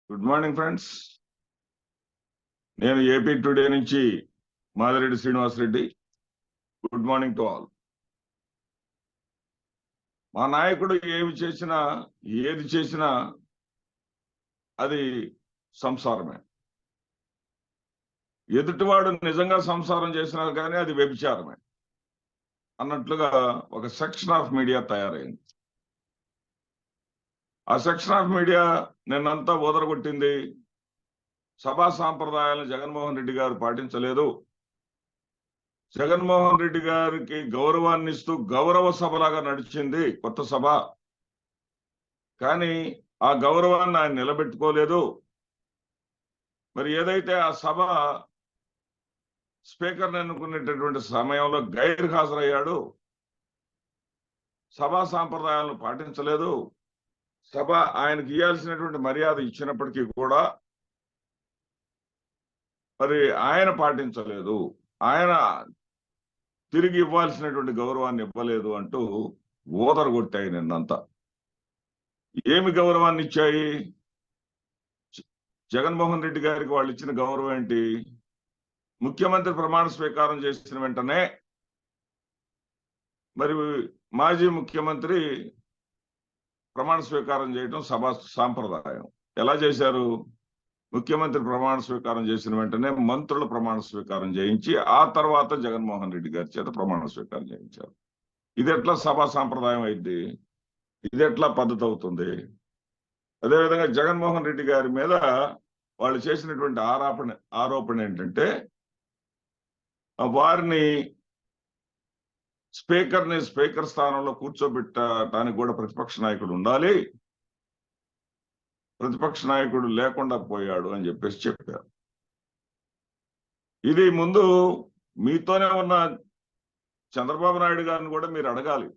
Good morning friends. నేను AP today నుంచి Madireddy Srinivasa Reddy. Good morning to all. మా నాయకుడు ఏది చేసినా అది సంసారమే. ఎదుటివాడు నిజంగా సంసారం చేసినా కానీ అది వ్యభిచారమే అన్నట్లుగా ఒక సెక్షన్ ఆఫ్ మీడియా తయారైంది. ఆ సెక్షన్ ఆఫ్ మీడియా నిన్నంతా ఓదరగొట్టింది. సభా సాంప్రదాయాలను జగన్మోహన్ రెడ్డి గారు పాటించలేదు. జగన్మోహన్ రెడ్డి గారికి గౌరవాన్ని ఇస్తూ గౌరవ సభలాగా నడిచింది కొత్త సభ. కానీ ఆ గౌరవాన్ని ఆయన నిలబెట్టుకోలేదు. మరి ఏదైతే ఆ సభ స్పీకర్ని ఎన్నుకునేటటువంటి సమయంలో గైర్ హాజరయ్యాడు, సభా సాంప్రదాయాలను పాటించలేదు. సభ ఆయనకి ఇవ్వాల్సినటువంటి మర్యాద ఇచ్చినప్పటికీ కూడా మరి ఆయన పాటించలేదు. ఆయన తిరిగి ఇవ్వాల్సినటువంటి గౌరవాన్ని ఇవ్వలేదు అంటూ ఓదరగొట్టాయి నిన్నంతా. ఏమి గౌరవాన్ని ఇచ్చాయి? జగన్మోహన్ రెడ్డి గారికి వాళ్ళు ఇచ్చిన గౌరవం ఏంటి? ముఖ్యమంత్రి ప్రమాణ స్వీకారం చేసిన వెంటనే మరి మాజీ ముఖ్యమంత్రి ప్రమాణ స్వీకారం చేయడం సభా సాంప్రదాయం. ఎలా చేశారు? ముఖ్యమంత్రి ప్రమాణ స్వీకారం చేసిన వెంటనే మంత్రుల ప్రమాణ స్వీకారం చేయించి ఆ తర్వాత జగన్మోహన్ రెడ్డి గారి చేత ప్రమాణ స్వీకారం చేయించారు. ఇది ఎట్లా సభా సాంప్రదాయం అయింది? ఇది ఎట్లా పద్ధతి అవుతుంది? అదేవిధంగా జగన్మోహన్ రెడ్డి గారి మీద వాళ్ళు చేసినటువంటి ఆరోపణ ఏంటంటే వారిని స్పీకర్ స్థానంలో కూర్చోబెట్టడానికి కూడా ప్రతిపక్ష నాయకుడు ఉండాలి, ప్రతిపక్ష నాయకుడు లేకుండా పోయాడు అని చెప్పేసి చెప్పారు. ఇది ముందు మీతోనే ఉన్న చంద్రబాబు నాయుడు గారిని కూడా మీరు అడగాలి.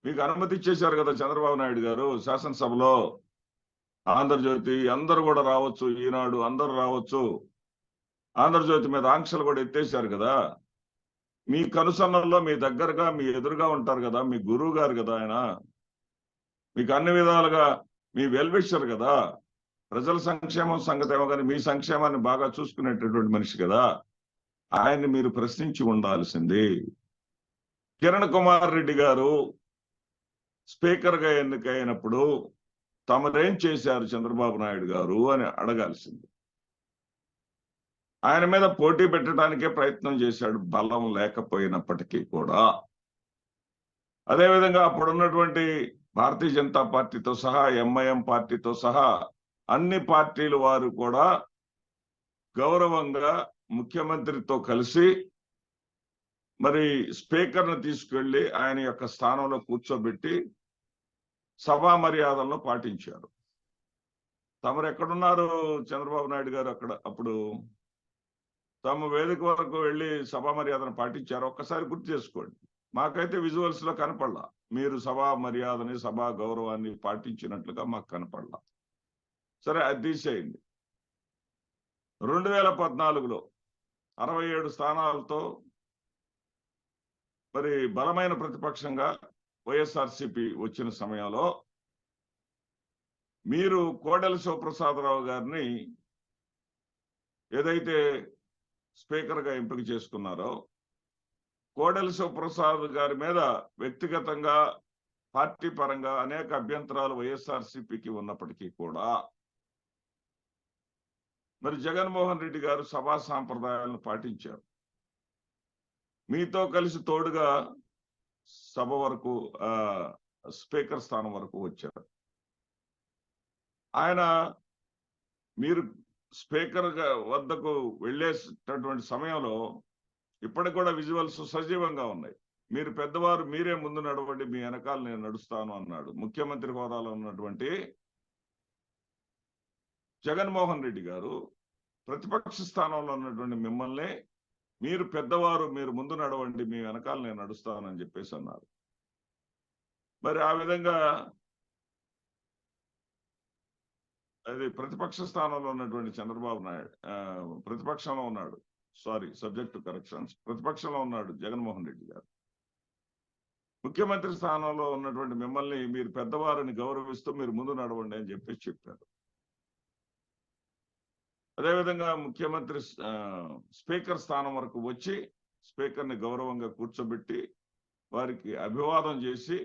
మీకు అనుమతి ఇచ్చేశారు కదా చంద్రబాబు నాయుడు గారు శాసనసభలో. ఆంధ్రజ్యోతి అందరూ కూడా రావచ్చు, ఈనాడు అందరూ రావచ్చు. ఆంధ్రజ్యోతి మీద ఆంక్షలు కూడా ఎత్తేశారు కదా. మీ కనుసన్నల్లో మీ దగ్గరగా మీ ఎదురుగా ఉంటారు కదా, మీ గురువు గారు కదా ఆయన. మీకు అన్ని విధాలుగా మీ వెల్విషర్ కదా. ప్రజల సంక్షేమం సంగతి ఏమో కానీ మీ సంక్షేమాన్ని బాగా చూసుకునేటటువంటి మనిషి కదా. ఆయన్ని మీరు ప్రశ్నించి ఉండాల్సింది. కిరణ్ కుమార్ రెడ్డి గారు స్పీకర్ గా ఎన్నికైనప్పుడు తమరేం చేశారు చంద్రబాబు నాయుడు గారు అని అడగాల్సింది. ఆయన మీద పోటీ పెట్టడానికే ప్రయత్నం చేశాడు, బలం లేకపోయినప్పటికీ కూడా. అదేవిధంగా అప్పుడున్నటువంటి భారతీయ జనతా పార్టీతో సహా ఎంఐఎం పార్టీతో సహా అన్ని పార్టీల వారు కూడా గౌరవంగా ముఖ్యమంత్రితో కలిసి మరి స్పీకర్ను తీసుకెళ్లి ఆయన యొక్క స్థానంలో కూర్చోబెట్టి సభా మర్యాదలను పాటించారు. తమరు ఎక్కడున్నారు చంద్రబాబు నాయుడు గారు? అప్పుడు తమ వేదిక వరకు వెళ్ళి సభా మర్యాదను పాటించారు. ఒక్కసారి గుర్తు చేసుకోండి. మాకైతే విజువల్స్ లో కనపడలా మీరు సభా మర్యాదని సభా గౌరవాన్ని పాటించినట్లుగా మాకు కనపడలా. సరే, అది తీసేయండి. 2014లో 67 స్థానాలతో మరి బలమైన ప్రతిపక్షంగా వైఎస్ఆర్సీపీ వచ్చిన సమయంలో మీరు కోడెల శివప్రసాదరావు గారిని ఏదైతే స్పీకర్ గా ఎంపిక చేసుకున్నారో, కోడెల శివప్రసాద్ గారి మీద వ్యక్తిగతంగా పార్టీ పరంగా అనేక అభ్యంతరాలు వైఎస్ఆర్సీపీకి ఉన్నప్పటికీ కూడా మరి జగన్మోహన్ రెడ్డి గారు సభా సాంప్రదాయాలను పాటించారు. మీతో కలిసి తోడుగా సభ వరకు స్పీకర్ స్థానం వరకు వచ్చారు. ఆయన మీరు స్పీకర్ వద్దకు వెళ్ళేటటువంటి సమయంలో ఇప్పటికి కూడా విజువల్స్ సజీవంగా ఉన్నాయి. మీరు పెద్దవారు, మీరే ముందు నడవండి, మీ వెనకాల నేను నడుస్తాను అన్నాడు ముఖ్యమంత్రి హోదాలో ఉన్నటువంటి జగన్మోహన్ రెడ్డి గారు. ప్రతిపక్ష స్థానంలో ఉన్నటువంటి మిమ్మల్ని మీరు పెద్దవారు, మీరు ముందు నడవండి, మీ వెనకాల నేను నడుస్తానని చెప్పేసి అన్నారు. మరి ఆ విధంగా అది ప్రతిపక్ష స్థానంలో ఉన్నటువంటి చంద్రబాబు నాయుడు ప్రతిపక్షంలో ఉన్నాడు, సబ్జెక్ట్ టు కరెక్షన్స్, ప్రతిపక్షంలో ఉన్నాడు జగన్మోహన్ రెడ్డి గారు. ముఖ్యమంత్రి స్థానంలో ఉన్నటువంటి మిమ్మల్ని మీరు పెద్దవారిని గౌరవిస్తూ మీరు ముందు నడవండి అని చెప్పేసి చెప్పారు. అదేవిధంగా ముఖ్యమంత్రి స్పీకర్ స్థానం వరకు వచ్చి స్పీకర్ని గౌరవంగా కూర్చోబెట్టి వారికి అభివాదం చేసి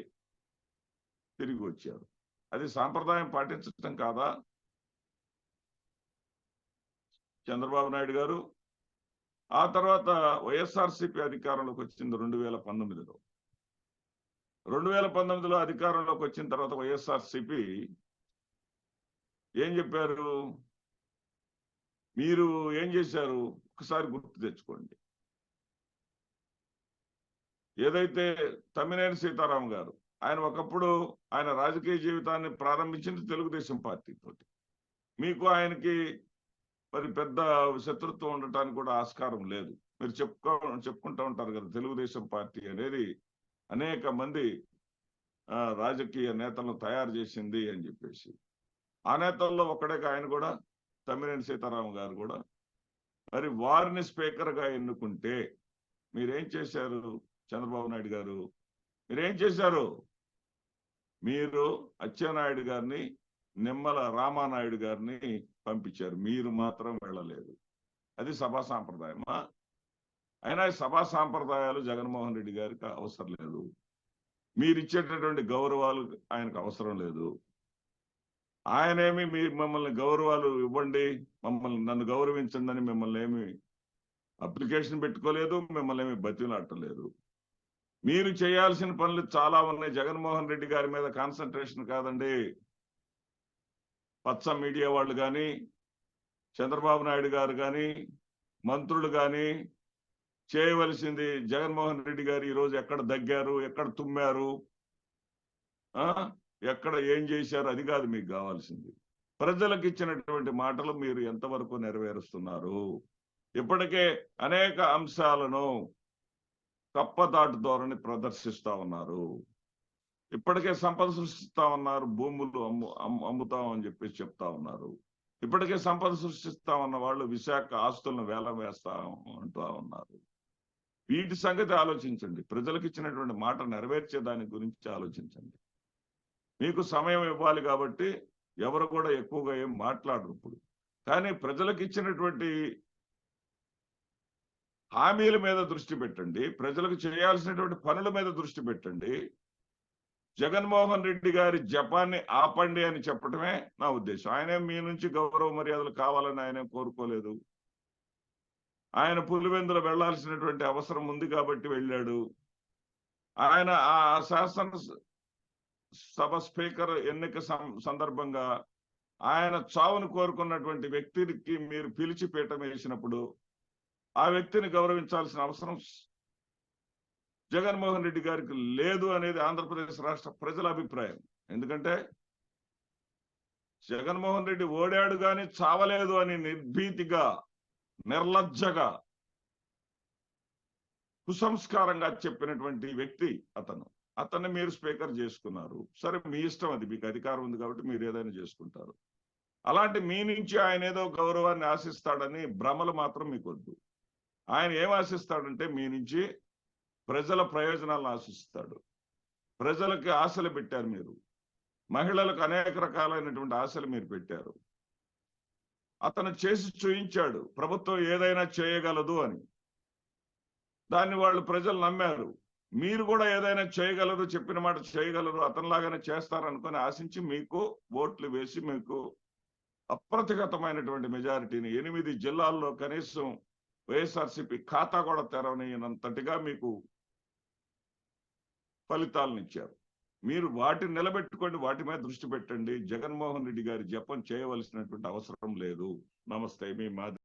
తిరిగి వచ్చారు. అది సాంప్రదాయం పాటించడం కాదా చంద్రబాబు నాయుడు గారు? ఆ తర్వాత వైఎస్ఆర్సీపీ అధికారంలోకి వచ్చింది 2019లో. 2019లో అధికారంలోకి వచ్చిన తర్వాత వైఎస్ఆర్సీపీ ఏం చెప్పారు? మీరు ఏం చేశారు ఒకసారి గుర్తు తెచ్చుకోండి. ఏదైతే తమ్మినేని సీతారాం గారు, ఆయన ఒకప్పుడు ఆయన రాజకీయ జీవితాన్ని ప్రారంభించింది తెలుగుదేశం పార్టీ తోటి. మీకు ఆయనకి మరి పెద్ద శత్రుత్వం ఉండటానికి కూడా ఆస్కారం లేదు. మీరు చెప్పుకుంటూ ఉంటారు కదా, తెలుగుదేశం పార్టీ అనేది అనేక మంది రాజకీయ నేతలను తయారు చేసింది అని చెప్పేసి. ఆ నేతల్లో ఒకడే ఆయన కూడా, తమ్మినేని సీతారాం గారు కూడా. మరి వారిని స్పీకర్ గా ఎన్నుకుంటే మీరేం చేశారు చంద్రబాబు నాయుడు గారు? మీరేం చేశారు? మీరు అచ్చెన్నాయుడు గారిని, నిమ్మల రామానాయుడు గారిని పంపించారు, మీరు మాత్రం వెళ్ళలేదు. అది సభా సాంప్రదాయమా? అయినా సభా సాంప్రదాయాలు జగన్మోహన్ రెడ్డి గారికి అవసరం లేదు. మీరు ఇచ్చేటటువంటి గౌరవాలు ఆయనకు అవసరం లేదు. ఆయనేమి మిమ్మల్ని గౌరవాలు ఇవ్వండి, నన్ను గౌరవించండి అని మిమ్మల్ని ఏమి అప్లికేషన్ పెట్టుకోలేదు, మిమ్మల్ని ఏమి బతిలాడలేదు. మీరు చేయాల్సిన పనులు చాలా ఉన్నాయి. జగన్మోహన్ రెడ్డి గారి మీద కాన్సన్ట్రేషన్ కాదండి. పచ్చ మీడియా వాళ్ళు కానీ, చంద్రబాబు నాయుడు గారు కానీ, మంత్రులు కానీ చేయవలసింది జగన్మోహన్ రెడ్డి గారు ఈరోజు ఎక్కడ దగ్గారు, ఎక్కడ తుమ్మారు, ఎక్కడ ఏం చేశారు, అది కాదు మీకు కావాల్సింది. ప్రజలకు ఇచ్చినటువంటి మాటలు మీరు ఎంతవరకు నెరవేరుస్తున్నారు? ఇప్పటికే అనేక అంశాలను కప్పదాటు ధోరణి ప్రదర్శిస్తా ఉన్నారు. ఇప్పటికే సంపద సృష్టిస్తా ఉన్నారు, భూములు అమ్ముతాం అని చెప్పేసి చెప్తా ఉన్నారు. ఇప్పటికే సంపద సృష్టిస్తా ఉన్న వాళ్ళు విశాఖ ఆస్తులను వేలం వేస్తా అంటూ ఉన్నారు. వీటి సంగతి ఆలోచించండి. ప్రజలకు ఇచ్చినటువంటి మాట నెరవేర్చే దాని గురించి ఆలోచించండి. మీకు సమయం ఇవ్వాలి కాబట్టి ఎవరు కూడా ఎక్కువగా ఏం మాట్లాడరు ఇప్పుడు. కానీ ప్రజలకు ఇచ్చినటువంటి హామీల మీద దృష్టి పెట్టండి, ప్రజలకు చేయాల్సినటువంటి పనుల మీద దృష్టి పెట్టండి. జగన్మోహన్ రెడ్డి గారి జపాన్ని ఆపండి అని చెప్పడమే నా ఉద్దేశం. ఆయనే మీ నుంచి గౌరవ మర్యాదలు కావాలని ఆయన కోరుకోలేదు. ఆయన పులివెందులు వెళ్లాల్సినటువంటి అవసరం ఉంది కాబట్టి వెళ్ళాడు. ఆయన ఆ శాసన సభ స్పీకర్ ఎన్నిక సందర్భంగా ఆయన చావును కోరుకున్నటువంటి వ్యక్తికి మీరు పిలిచి పీఠం వేసినప్పుడు ఆ వ్యక్తిని గౌరవించాల్సిన అవసరం జగన్మోహన్ రెడ్డి గారికి లేదు అనేది ఆంధ్రప్రదేశ్ రాష్ట్ర ప్రజల అభిప్రాయం. ఎందుకంటే జగన్మోహన్ రెడ్డి ఓడాడు కానీ చావలేదు అని నిర్భీతిగా, నిర్లజ్జగా, కుసంస్కారంగా చెప్పినటువంటి వ్యక్తి అతన్ని మీరు స్పీకర్ చేసుకున్నారు. సరే, మీ ఇష్టం, అది మీకు అధికారం ఉంది కాబట్టి మీరు ఏదైనా చేసుకుంటారు. అలాంటి మీ నుంచి ఆయన ఏదో గౌరవాన్ని ఆశిస్తాడని భ్రమలు మాత్రం మీకు వద్దు. ఆయన ఏం ఆశిస్తాడంటే మీ నుంచి ప్రజల ప్రయోజనాలను ఆశిస్తాడు. ప్రజలకి ఆశలు పెట్టారు మీరు, మహిళలకు అనేక రకాలైనటువంటి ఆశలు మీరు పెట్టారు. అతను చేసి చూయించాడు ప్రభుత్వం ఏదైనా చేయగలదు అని. దాన్ని వాళ్ళు ప్రజలు నమ్మారు. మీరు కూడా ఏదైనా చేయగలరు, చెప్పిన మాట చేయగలరు, అతనిలాగానే చేస్తారనుకొని ఆశించి మీకు ఓట్లు వేసి మీకు అప్రతిగతమైనటువంటి మెజారిటీని 8 జిల్లాల్లో కనీసం వైఎస్ఆర్సీపీ ఖాతా కూడా తెరవనినంతటిగా మీకు ఫలితాలను ఇచ్చారు. మీరు వాటిని నిలబెట్టుకోండి, వాటి మీద దృష్టి పెట్టండి. జగన్మోహన్ రెడ్డి గారి జపం చేయవలసినటువంటి అవసరం లేదు. నమస్తే, మీ మాది.